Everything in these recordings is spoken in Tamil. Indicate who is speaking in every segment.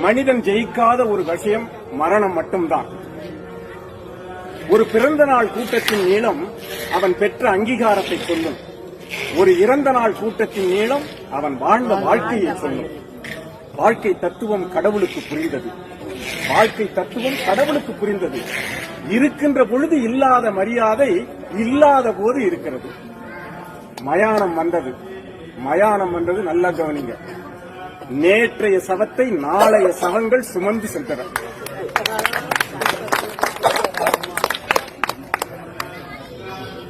Speaker 1: மனிதன் ஜெயிக்காத ஒரு விஷயம் மரணம் மட்டும்தான். ஒரு பிறந்த நாள் கூட்டத்தின் நீளம் அவன் பெற்ற அங்கீகாரத்தை சொல்லும். ஒரு இறந்த நாள் கூட்டத்தின் நீளம் அவன் வாழ்ந்த வாழ்க்கையை சொல்லும். வாழ்க்கை தத்துவம் கடவுளுக்கு புரிந்தது. வாழ்க்கை தத்துவம் கடவுளுக்கு புரிந்தது. இருக்கின்ற பொழுது இல்லாத மரியாதை இல்லாத போது இருக்கிறது. மயானம் வந்தது. மயானம் வந்தது, நல்லா கவனிங்க. நேற்றைய சவத்தை நாளைய சவங்கள் சுமந்து சென்றன.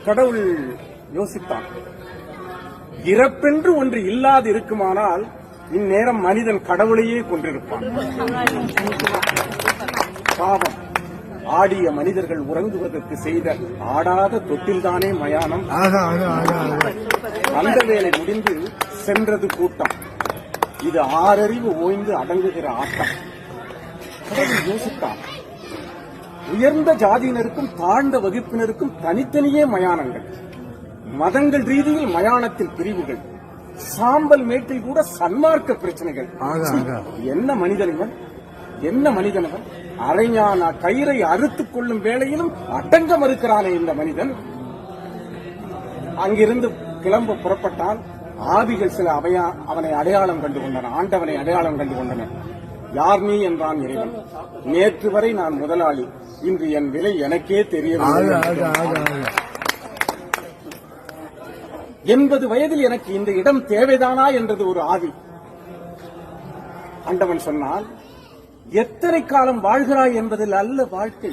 Speaker 1: கடவுள் யோசித்தான், இறப்பென்று ஒன்று இல்லாது இருக்குமானால் இந்நேரம் மனிதன் கடவுளையே கொண்டிருப்பான். பாவம், ஆடிய மனிதர்கள் உறங்குவதற்கு செய்த ஆடாத தொட்டில்தானே மயானம். அந்த வேலை முடிந்து சென்றது கூட்டம். இது ஆறறிவு ஓய்ந்து அடங்குகிற ஆட்டம். கடவுள் யோசித்தான், உயர்ந்த ஜாதியினருக்கும் தாழ்ந்த வகுப்பினருக்கும் தனித்தனியே மயானங்கள். மதங்கள் ரீதியில் மயானத்தில் பிரிவுகள். சாம்பல் மேட்டில் கூட சன்மார்க்க பிரச்சனைகள். என்ன மனிதனவன், என்ன மனிதனவன்! அரைஞான கயிறை அறுத்துக் கொள்ளும் வேளையிலும் அடங்க மறுக்கிறானே இந்த மனிதன். அங்கிருந்து கிளம்ப புறப்பட்டால் ஆவிகள் சில அவனை அடையாளம் கண்டு கொண்டன. ஆண்டவனை அடையாளம் கண்டு கொண்டன. யார் நீ என்றான் இறைவன். நேற்று வரை நான் முதலாளி, இன்று என் விலை எனக்கே தெரியவில்லை. 80 வயதில் எனக்கு இந்த இடம் தேவைதானா என்றது ஒரு ஆவி. ஆண்டவன் சொன்னால், எத்தனை காலம் வாழ்கிறாய் என்பதில் அல்ல வாழ்க்கை,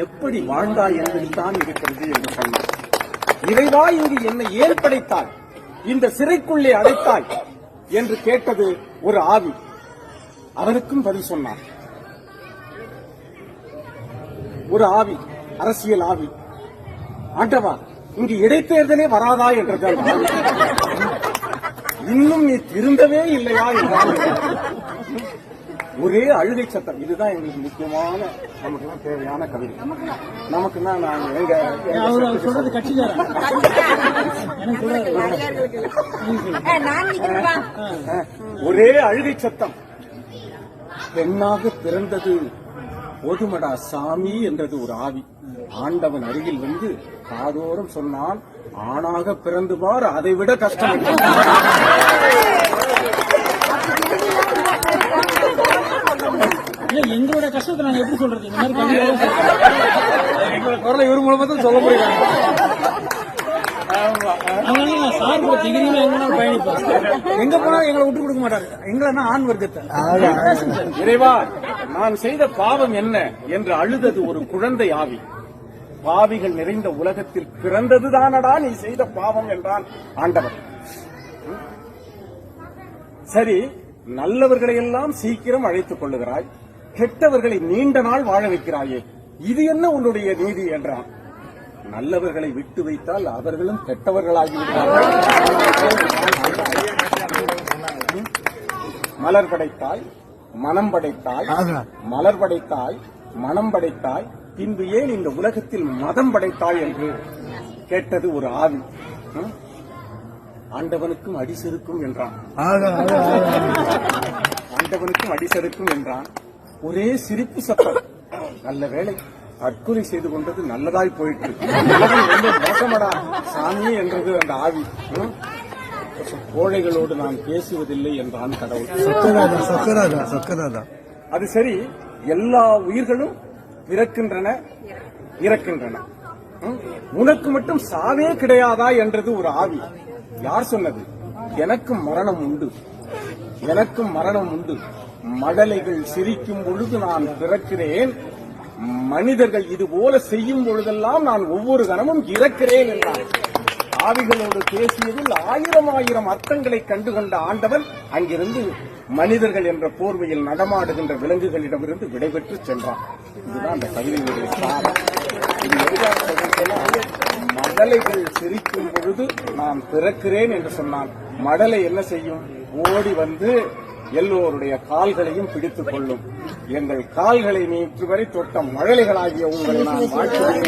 Speaker 1: எப்படி வாழ்ந்தாய் என்பதில் தான் இருக்கிறது என்று சொன்னார். இறைவா, இங்கு என்னை ஏன் படைத்தாய், இந்த சிறைக்குள்ளே அடைத்தாய் என்று கேட்டது ஒரு ஆவி. அவனுக்கும் பதில் சொன்னார் ஒரு ஆவி, அரசியல் ஆவி. ஆண்டவா, இங்கு இடைத்தேர்தலே வராதா என்றது. இன்னும் நீ திருந்தவே இல்லையா என்றால் ஒரே அழுகை சத்தம். இதுதான் எங்களுக்கு முக்கியமான, நமக்கு தேவையான கவிதை. நமக்குன்னா நான் சொல்றது கட்சிக்காரன் ஒரே அழுகை சத்தம். பெண்ணாக பிறந்தது போதுமடா சாமி என்றது ஒரு ஆவி. ஆண்டவன் அருகில் வந்து காதோறும் சொன்னான், ஆணாக பிறந்து பார், அதை விட கஷ்டம்.
Speaker 2: எங்களோட கஷ்டத்தை நாங்க எப்படி சொல்றது? இந்த மாதிரி
Speaker 1: எங்களோட குரலை இவர் மூலமா தான் சொல்ல முடியும். எங்க போனா எங்களை விட்டு கொடுக்க மாட்டாரு. எங்களா ஆண் வர்க்கத்தை. இறைவா, நான் செய்த பாவம் என்ன என்று அழுதது ஒரு குழந்தை ஆவி. பாவிகள் நிறைந்த உலகத்தில் பிறந்ததுதானடா நீ செய்த பாவம் என்றான் ஆண்டவர். சரி, நல்லவர்களை எல்லாம் சீக்கிரம் அழைத்துக் கொள்ளுகிறாய், கெட்டவர்களை நீண்ட நாள் வாழ வைக்கிறாயே, இது என்ன உன்னுடைய நீதி என்றான். நல்லவர்களை விட்டு வைத்தால் அவர்களும் கெட்டவர்களாகிவிட்டார்கள். மலர் படைத்தாய், மனம் படைத்தாய், மலர் படைத்தாய், மனம் படைத்தாய், பின்பு ஏன் இந்த உலகத்தில் மதம் படைத்தாய் என்று கேட்டது ஒரு ஆவி. ஆண்டவனுக்கும் அடிசெருக்கும் என்றான். ஆண்டவனுக்கும் அடிசெருக்கும் என்றான். ஒரே சிரிப்பு சத்தம். நல்ல வேளை, தற்கொலை செய்து கொண்டது நல்லதாய் போயிட்டு. ரொம்ப மோசமடா சாமி என்றது அந்த ஆவி. கோழைகளோடு நான் பேசுவதில்லை என்றான் கடவுள். அது சரி, எல்லா உயிர்களும் பிறக்கின்றன, இறக்கின்றன. உனக்கு மட்டும் சாவே கிடையாதா என்றது ஒரு ஆவி. யார் சொன்னது? எனக்கும் மரணம் உண்டு, எனக்கும் மரணம் உண்டு. மடலைகள் சிரிக்கும் பொழுது நான் பிறக்கிறேன், மனிதர்கள் இதுபோல செய்யும் பொழுதெல்லாம் நான் ஒவ்வொரு கணமும் இறக்கிறேன் என்றான். ஆவிகளோடு பேசியதில் 1000 அர்த்தங்களை கண்டுகொண்ட ஆண்டவன் அங்கிருந்து மனிதர்கள் என்ற போர்வையில் நடமாடுகின்ற விலங்குகளிடமிருந்து விடைபெற்று சென்றான். இதுதான் அந்த கவிதையுடைய சாரம். மடலைகள் சிரிக்கும் பொழுது நான் பிறக்கிறேன் என்று சொன்னான். மடலை என்ன செய்யும்? ஓடி வந்து எல்லோருடைய கால்களையும் பிடித்துக் கொள்ளும். எங்கள் கால்களை நேற்று வரை தொட்ட மழலைகளாகிய உங்களை நான் வாழ்த்துகிறேன்.